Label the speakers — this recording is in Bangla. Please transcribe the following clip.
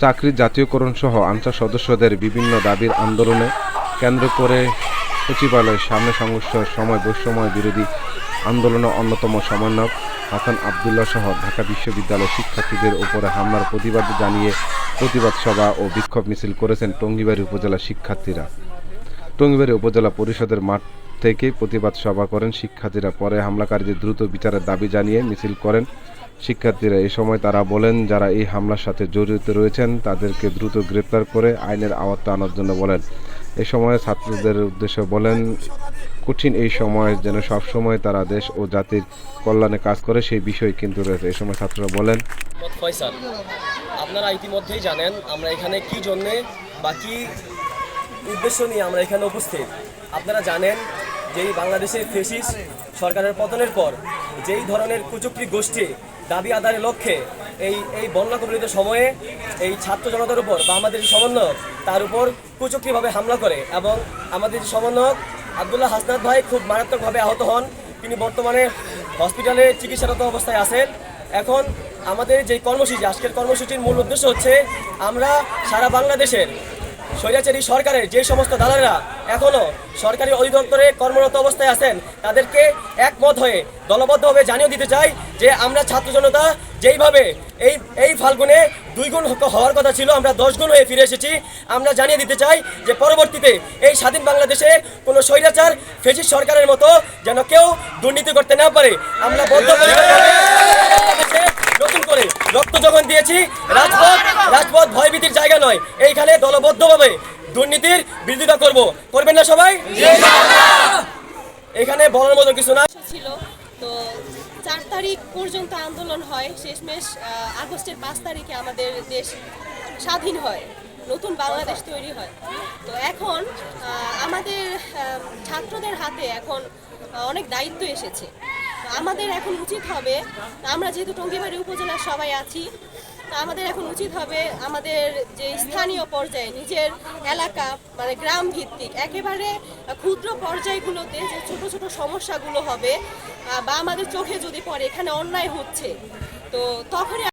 Speaker 1: চাকরির জাতীয়করণ সহ আনসার সদস্যদের বিভিন্ন দাবির আন্দোলনে কেন্দ্র করে সচিবালয়ের সামনে সংঘর্ষের সময় বৈষম্য বিরোধী আন্দোলনের অন্যতম সমন্বয়ক হাসান আবদুল্লাহ সহ ঢাকা বিশ্ববিদ্যালয়ের শিক্ষার্থীদের উপরে হামলার প্রতিবাদ জানিয়ে প্রতিবাদ সভা ও বিক্ষোভ মিছিল করেছেন টঙ্গীবাড়ি উপজেলা শিক্ষার্থীরা। টঙ্গীবাড়ি উপজেলা পরিষদের মাঠ থেকে প্রতিবাদ সভা করেন শিক্ষার্থীরা। পরে হামলাকারীদের দ্রুত বিচারের দাবি জানিয়ে মিছিল করেন শিক্ষার্থীরা। এই সময় তারা বলেন, যারা এই হামলার সাথে জড়িত রয়েছেন তাদেরকে দ্রুত গ্রেপ্তার করে আইনের আওতায় আনার জন্য বলেন। এই সময় ছাত্রদের উদ্দেশ্যে বলেন, কঠিন এই সময় যেন সবসময় তারা দেশ ও জাতির কল্যাণে কাজ করে সেই বিষয় কিন্তু রয়েছে। এই সময় ছাত্ররা বলেন,
Speaker 2: ফয়সাল, আপনারা ইতিমধ্যেই জানেন আমরা এখানে কি জন্যে বা কি উদ্দেশ্য নিয়ে আমরা এখানে উপস্থিত। আপনারা জানেন যে এই বাংলাদেশের ফ্যাসিস্ট সরকারের পতনের পর যেই ধরনের কুচক্রী গোষ্ঠী দাবি আদায়ের লক্ষ্যে এই বন্যা কবলিত সময়ে এই ছাত্র জনতার উপর বা আমাদের সমন্বয়ক তার উপর কুচক্রীভাবে হামলা করে এবং আমাদের সমন্বয়ক আবদুল্লাহ হাসনাত ভাই খুব মারাত্মকভাবে আহত হন। তিনি বর্তমানে হসপিটালে চিকিৎসারত অবস্থায় আছেন। এখন আমাদের যে কর্মসূচি, আজকের কর্মসূচির মূল উদ্দেশ্য হচ্ছে আমরা সারা বাংলাদেশের স্বৈরাচারী সরকারের যে সমস্ত দালালরা এখনও সরকারি অধিদপ্তরে কর্মরত অবস্থায় আছেন তাদেরকে একমত হয়ে দলবদ্ধভাবে জানিয়ে দিতে চাই যে আমরা ছাত্র জনতা যেইভাবে এই ফাল্গুনে 2 গুণ হওয়ার কথা ছিল আমরা 10 গুণ হয়ে ফিরে এসেছি। আমরা জানিয়ে দিতে চাই যে পরবর্তীতে এই স্বাধীন বাংলাদেশে কোনো স্বৈরাচার ফ্যাসিস্ট সরকারের মতো যেন কেউ দুর্নীতি করতে না পারে। আমরা নতুন করে রক্ত যখন দিয়েছি, রাজপথ ভয়ভীতির জায়গা নয়। এইখানে দলবদ্ধভাবে দুর্নীতির বিরোধিতা করবেন না সবাই? এখানে বলার মতো কিছু না
Speaker 3: ছিল। তো 4 তারিখ পর্যন্ত আন্দোলন হয়, শেষমেশ আগস্টের 5 তারিখে আমাদের দেশ স্বাধীন হয়, নতুন বাংলাদেশ তৈরি হয়। তো এখন আমাদের ছাত্রদের হাতে এখন অনেক দায়িত্ব এসেছে। আমাদের এখন উচিত হবে, আমরা যেহেতু টঙ্গীবাড়ি উপজেলার সবাই আছি, আমাদের এখন উচিত হবে আমাদের যে স্থানীয় পর্যায়ে নিজের এলাকা মানে গ্রাম ভিত্তিক একেবারে ক্ষুদ্র পর্যায়গুলোতে যে ছোট ছোট সমস্যাগুলো হবে বা আমাদের চোখে যদি পড়ে এখানে অন্যায় হচ্ছে, তো তখনই